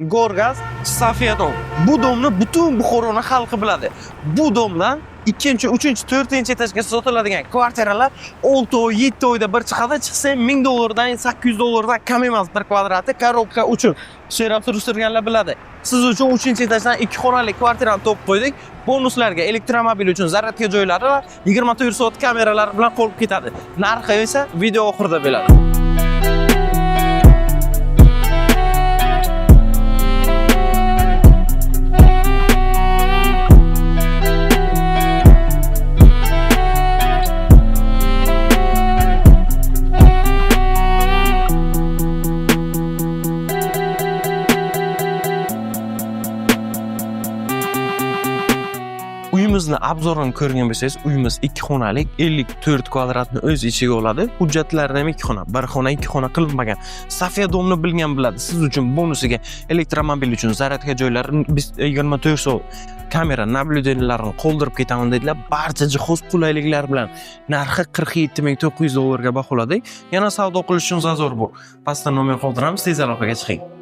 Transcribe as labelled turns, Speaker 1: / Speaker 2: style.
Speaker 1: Gorgaz, Safiya dom. Bu domni butun Buxoroning xalqi biladi. Bu domdan 2-chi, 3-chi, 4-chi etajga sotiladigan kvartiralar 6 oy, 7 oyda bir chiqadi. Chiqsa $1000 dan 800 kam emas bir kvadrati. Korobka uchun. So'rab surishtirganlar biladi. Siz uchun 3-chi etajdan 2 xonali kvartirani topib qo'ydik. Bonuslarga elektromobil uchun zaryadka joylari va 24 soat kameralar bilan qolib ketadi. Narxi esa video oxirida bo'ladi. Uyimizni obzorini ko'rgan bo'lsangiz, uyimiz 2 xonalik, 54 kvadratni o'z ichiga oladi. Hujjatlarida ham 2 xona, 1 xona, 2 xona qilinmagan. Safiya domni bilgan biladi. Siz uchun bonusiga elektromobil uchun zaryadka joylari, biz 24 soat kamera nabliyotelalarini qoldirib ketaman dedilar. Barcha jihoz qulayliklar bilan narxi $47,900 ga baholadik. Yana savdo qilish uchun zazor bor. Pastda nomer qoldiramiz, tez aloqaga chiqing.